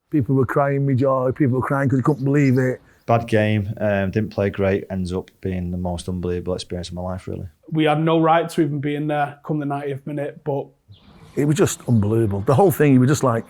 People were crying me joy. People were crying because they couldn't believe it. Bad game, didn't play great, ends up being the most unbelievable experience of my life, really. We had no right to even be in there come the 90th minute, but... It was just unbelievable. The whole thing, you were just like...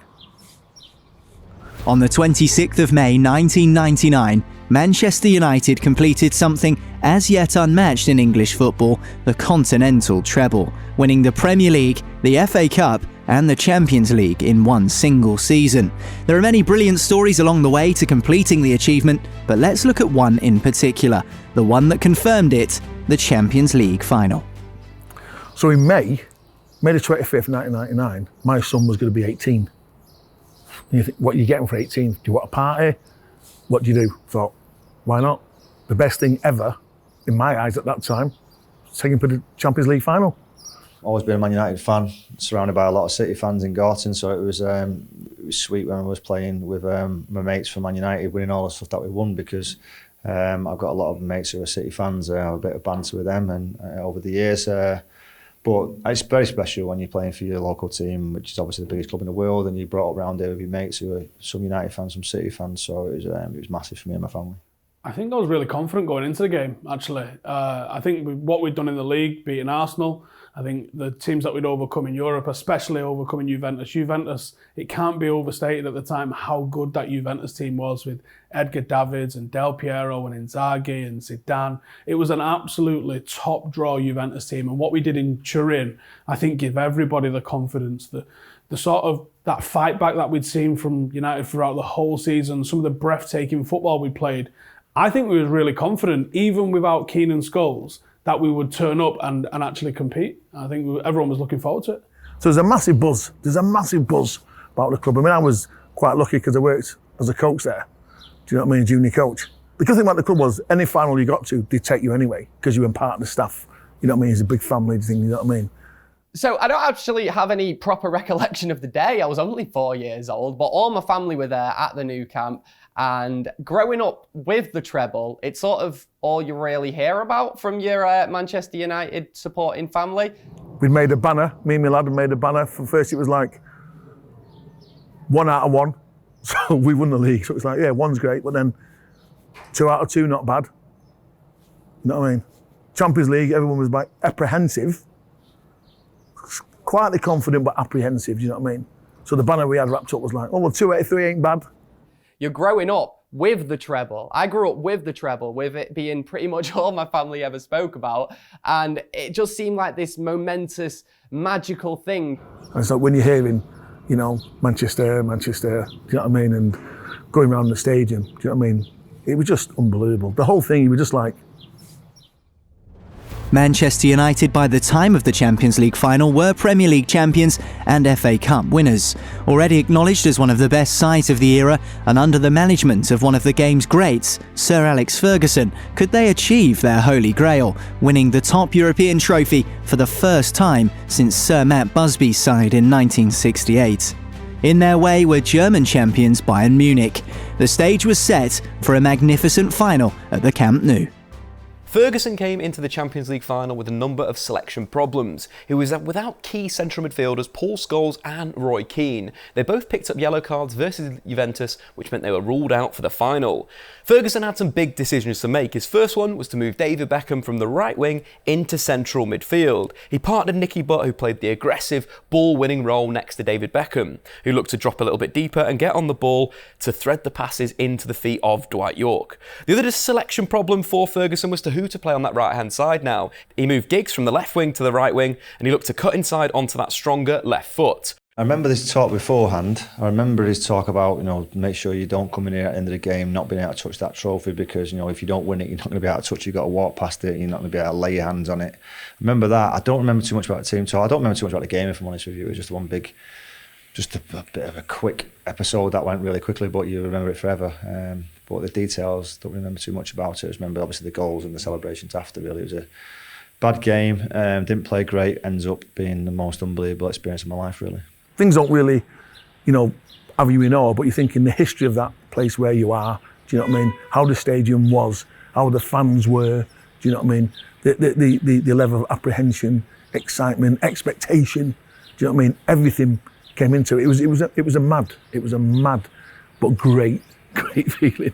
On the 26th of May 1999, Manchester United completed something as yet unmatched in English football, the continental treble, winning the Premier League, the FA Cup and the Champions League in one single season. There are many brilliant stories along the way to completing the achievement, but let's look at one in particular, the one that confirmed it, the Champions League final. So in May the 25th, 1999, my son was going to be 18. And you think, what are you getting for 18? Do you want a party? What do you do? Thought, why not? The best thing ever, in my eyes at that time, was taking him to the Champions League final. Always been a Man United fan, surrounded by a lot of City fans in Gorton, so it was sweet when I was playing with my mates from Man United, winning all the stuff that we won, because I've got a lot of mates who are City fans. I have a bit of banter with them and over the years. But it's very special when you're playing for your local team, which is obviously the biggest club in the world, and you brought up round there with your mates who are some United fans, some City fans, so it was massive for me and my family. I think I was really confident going into the game, actually. I think what we'd done in the league, beating Arsenal, I think the teams that we'd overcome in Europe, especially overcoming Juventus, it can't be overstated at the time how good that Juventus team was with Edgar Davids and Del Piero and Inzaghi and Zidane. It was an absolutely top draw Juventus team, and what we did in Turin, I think, gave everybody the confidence, the sort of that fight back that we'd seen from United throughout the whole season, some of the breathtaking football we played. I think we were really confident, even without Keane and Scholes, that we would turn up and actually compete. I think everyone was looking forward to it. So there's a massive buzz. There's a massive buzz about the club. I mean, I was quite lucky because I worked as a coach there. Do you know what I mean? Junior coach. The good thing about the club was any final you got to, they'd take you anyway because you were part of the staff. You know what I mean? It's a big family thing, you know what I mean? So I don't actually have any proper recollection of the day. I was only 4 years old, but all my family were there at the new camp. And growing up with the treble, it's sort of all you really hear about from your Manchester United supporting family. We'd made a banner, me and my lad had made a banner. First it was like 1 out of 1. So we won the league. So it was like, yeah, 1's great, but then 2 out of 2, not bad. You know what I mean? Champions League, everyone was like apprehensive. Quietly confident, but apprehensive, do you know what I mean? So the banner we had wrapped up was like, oh, well, 283 ain't bad. You're growing up with the treble. I grew up with the treble, with it being pretty much all my family ever spoke about. And it just seemed like this momentous, magical thing. And it's like when you're hearing, you know, Manchester, do you know what I mean? And going around the stadium, do you know what I mean? It was just unbelievable. The whole thing, you were just like... Manchester United, by the time of the Champions League final, were Premier League champions and FA Cup winners. Already acknowledged as one of the best sides of the era and under the management of one of the game's greats, Sir Alex Ferguson, could they achieve their holy grail, winning the top European trophy for the first time since Sir Matt Busby's side in 1968. In their way were German champions Bayern Munich. The stage was set for a magnificent final at the Camp Nou. Ferguson came into the Champions League final with a number of selection problems. He was without key central midfielders Paul Scholes and Roy Keane. They both picked up yellow cards versus Juventus, which meant they were ruled out for the final. Ferguson had some big decisions to make. His first one was to move David Beckham from the right wing into central midfield. He partnered Nicky Butt, who played the aggressive, ball-winning role next to David Beckham, who looked to drop a little bit deeper and get on the ball to thread the passes into the feet of Dwight Yorke. The other selection problem for Ferguson was who to play on that right-hand side now. He moved Giggs from the left wing to the right wing, and he looked to cut inside onto that stronger left foot. I remember this talk beforehand. I remember his talk about, you know, make sure you don't come in here at the end of the game not being able to touch that trophy, because, you know, if you don't win it, you're not going to be able to touch it. You've got to walk past it. You're not going to be able to lay your hands on it. Remember that. I don't remember too much about the team talk. I don't remember too much about the game, if I'm honest with you. It was just one big, just a bit of a quick episode that went really quickly, but you remember it forever. But the details, don't remember too much about it. I just remember obviously the goals and the celebrations after. Really, it was a bad game. Didn't play great. Ends up being the most unbelievable experience of my life, really. Things don't really, you know, have you in awe, but you think in the history of that place where you are, do you know what I mean? How the stadium was, how the fans were, do you know what I mean? The level of apprehension, excitement, expectation, do you know what I mean? Everything came into it. It was a mad but great feeling.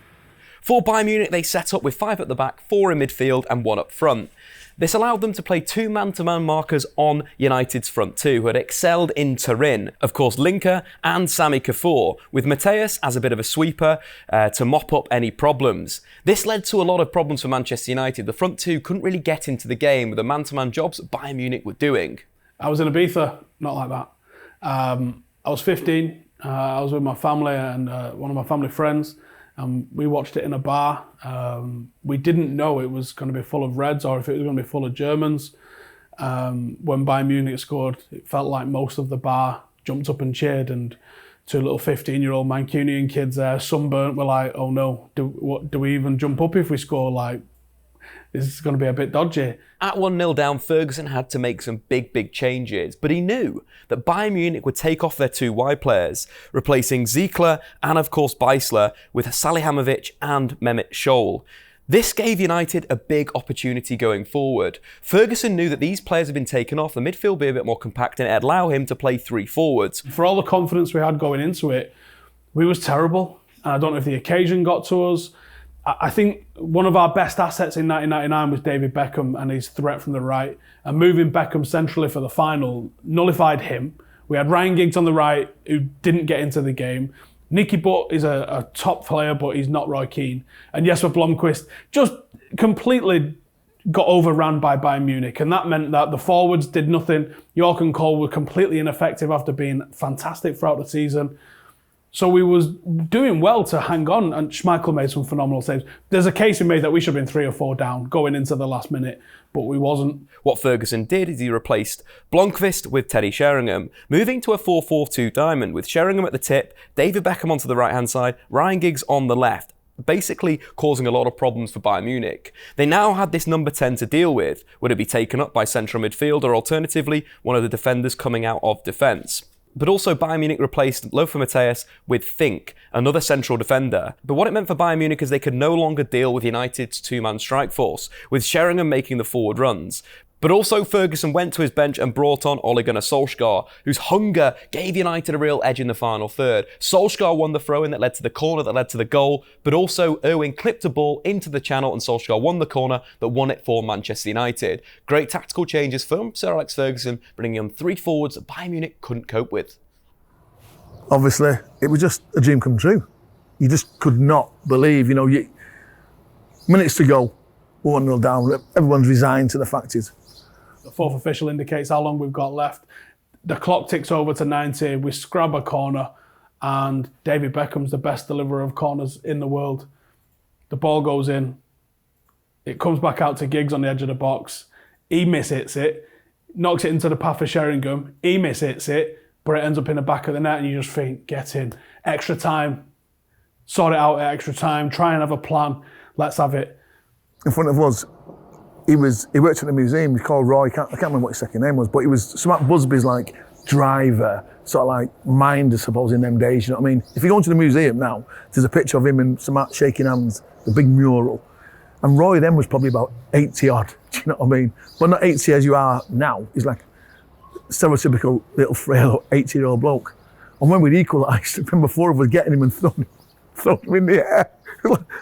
For Bayern Munich, they set up with 5 at the back, 4 in midfield and 1 up front. This allowed them to play 2 man-to-man markers on United's front 2, who had excelled in Turin. Of course, Linker and Sami Kufur, with Mateus as a bit of a sweeper to mop up any problems. This led to a lot of problems for Manchester United. The front 2 couldn't really get into the game with the man-to-man jobs that Bayern Munich were doing. I was in Ibiza, not like that. I was 15. I was with my family and one of my family friends. We watched it in a bar. We didn't know it was going to be full of Reds or if it was going to be full of Germans. When Bayern Munich scored, it felt like most of the bar jumped up and cheered, and 2 little 15-year-old Mancunian kids there, sunburnt, were like, oh no, do we even jump up if we score? Like, this is going to be a bit dodgy. At 1-0 down, Ferguson had to make some big changes, but he knew that Bayern Munich would take off their 2 wide players, replacing Ziegler and of course Beisler with Salihamidzic and Mehmet Scholl. This gave United a big opportunity going forward. Ferguson knew that these players had been taken off, the midfield would be a bit more compact and it'd allow him to play 3 forwards. For all the confidence we had going into it, we was terrible. And I don't know if the occasion got to us. I think one of our best assets in 1999 was David Beckham and his threat from the right. And moving Beckham centrally for the final nullified him. We had Ryan Giggs on the right, who didn't get into the game. Nicky Butt is a top player, but he's not Roy Keane. And Jesper Blomqvist just completely got overrun by Bayern Munich. And that meant that the forwards did nothing. Yorke and Cole were completely ineffective after being fantastic throughout the season. So we was doing well to hang on, and Schmeichel made some phenomenal saves. There's a case we made that we should have been 3 or 4 down going into the last minute, but we wasn't. What Ferguson did is he replaced Blomqvist with Teddy Sheringham, moving to a 4-4-2 diamond with Sheringham at the tip, David Beckham onto the right-hand side, Ryan Giggs on the left, basically causing a lot of problems for Bayern Munich. They now had this number 10 to deal with. Would it be taken up by central midfield or alternatively one of the defenders coming out of defence? But also Bayern Munich replaced Lothar Matthäus with Fink, another central defender. But what it meant for Bayern Munich is they could no longer deal with United's 2-man strike force, with Sheringham making the forward runs. But also Ferguson went to his bench and brought on Ole Gunnar Solskjaer, whose hunger gave United a real edge in the final third. Solskjaer won the throw-in that led to the corner that led to the goal, but also Irwin clipped a ball into the channel and Solskjaer won the corner that won it for Manchester United. Great tactical changes from Sir Alex Ferguson, bringing on 3 forwards that Bayern Munich couldn't cope with. Obviously, it was just a dream come true. You just could not believe, minutes to go, 1-0 down, everyone's resigned to the fact is. The 4th official indicates how long we've got left. The clock ticks over to 90, we scrub a corner, and David Beckham's the best deliverer of corners in the world. The ball goes in, it comes back out to Giggs on the edge of the box, he miss-hits it, knocks it into the path of Sheringham, he miss-hits it, but it ends up in the back of the net and you just think, get in. Extra time, sort it out at extra time, try and have a plan, let's have it. In front of us, he worked at the museum, he's called Roy, I can't remember what his second name was, but he was some of Busby's like driver, sort of like mind, I suppose, in them days, you know what I mean? If you go into the museum now, there's a picture of him and Samat shaking hands, the big mural. And Roy then was probably about 80 odd, do you know what I mean? But not 80 as you are now, he's like stereotypical little frail 80-year-old bloke. And when we'd equalised, I remember 4 of us getting him and throwing him in the air.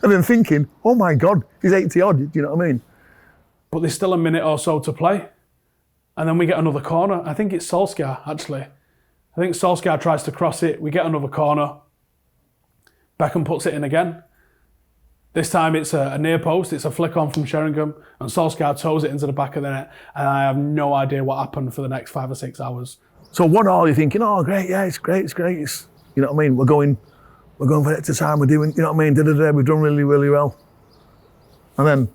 And then thinking, oh my God, he's 80 odd, do you know what I mean? But there's still a minute or so to play. And then we get another corner. I think it's Solskjaer, actually. I think Solskjaer tries to cross it. We get another corner. Beckham puts it in again. This time it's a near post. It's a flick on from Sheringham. And Solskjaer toes it into the back of the net. And I have no idea what happened for the next 5 or 6 hours. So 1-1, you're thinking, oh great, yeah, it's great. It's, you know what I mean? We're going for extra time. We're doing, you know what I mean? We've done really, really well. And then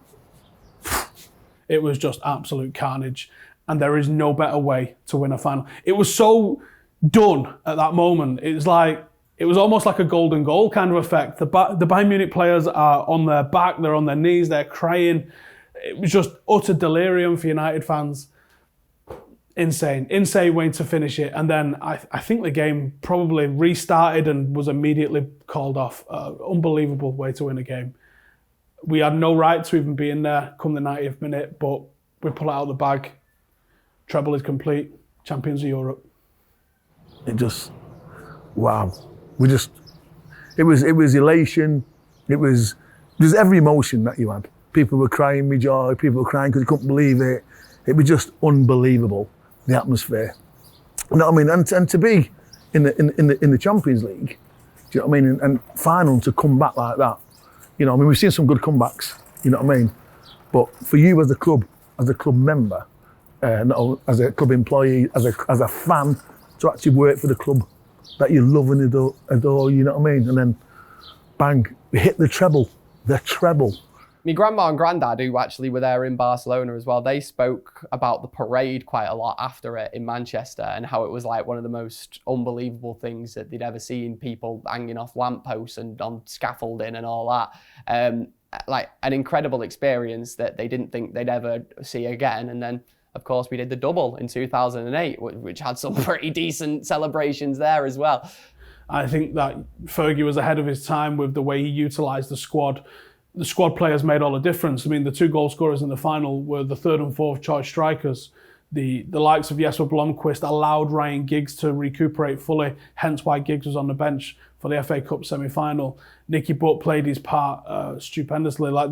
it was just absolute carnage. And there is no better way to win a final. It was so done at that moment. It was almost like a golden goal kind of effect. The Bayern Munich players are on their back, they're on their knees, they're crying. It was just utter delirium for United fans. Insane way to finish it. And then I think the game probably restarted and was immediately called off. Unbelievable way to win a game. We had no right to even be in there come the 90th minute, but we pull it out of the bag. Treble is complete. Champions of Europe. It just, wow. It It was elation. It was every emotion that you had. People were crying with joy. People were crying because they couldn't believe it. It was just unbelievable, the atmosphere. You know what I mean? And to be in the Champions League, do you know what I mean? And final to come back like that. You know, I mean, we've seen some good comebacks. You know what I mean? But for you as a club member, not only as a club employee, as a fan, to actually work for the club that you love and adore, you know what I mean? And then, bang, we hit the treble. My grandma and granddad, who actually were there in Barcelona as well, they spoke about the parade quite a lot after it in Manchester and how it was like one of the most unbelievable things that they'd ever seen, people hanging off lampposts and on scaffolding and all that. Like an incredible experience that they didn't think they'd ever see again. And then, of course, we did the double in 2008, which had some pretty decent celebrations there as well. I think that Fergie was ahead of his time with the way he utilised the squad. The squad players made all the difference. I mean, the 2 goal scorers in the final were the 3rd and 4th choice strikers. The likes of Jesper Blomqvist allowed Ryan Giggs to recuperate fully, hence why Giggs was on the bench for the FA Cup semi-final. Nicky Butt played his part stupendously. Like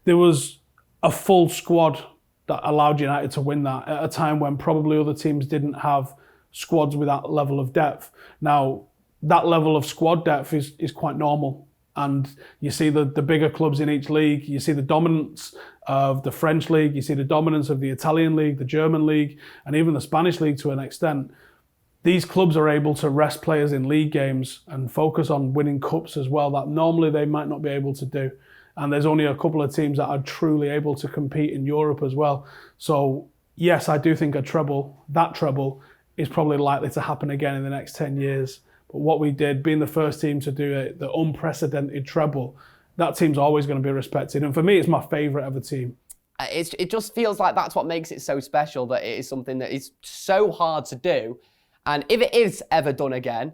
there was a full squad that allowed United to win that at a time when probably other teams didn't have squads with that level of depth. Now, that level of squad depth is quite normal. And you see the bigger clubs in each league, you see the dominance of the French league, you see the dominance of the Italian league, the German league, and even the Spanish league to an extent. These clubs are able to rest players in league games and focus on winning cups as well, that normally they might not be able to do. And there's only a couple of teams that are truly able to compete in Europe as well. So yes, I do think that treble is probably likely to happen again in the next 10 years. But what we did, being the first team to do it, the unprecedented treble, that team's always going to be respected. And for me, it's my favourite ever team. It just feels like that's what makes it so special, that it is something that is so hard to do. And if it is ever done again,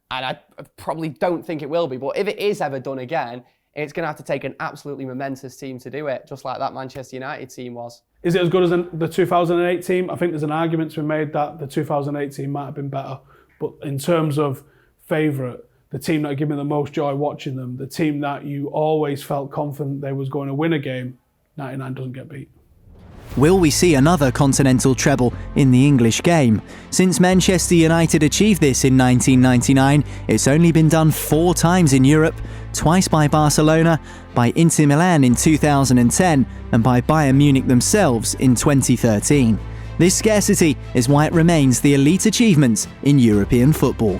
and I probably don't think it will be, but if it is ever done again, it's going to have to take an absolutely momentous team to do it, just like that Manchester United team was. Is it as good as the 2008 team? I think there's an argument to be made that the 2008 team might have been better. But in terms of favourite, the team that gave me the most joy watching them, the team that you always felt confident they was going to win a game, 99 doesn't get beat. Will we see another continental treble in the English game? Since Manchester United achieved this in 1999, it's only been done 4 times in Europe, twice by Barcelona, by Inter Milan in 2010, and by Bayern Munich themselves in 2013. This scarcity is why it remains the elite achievement in European football.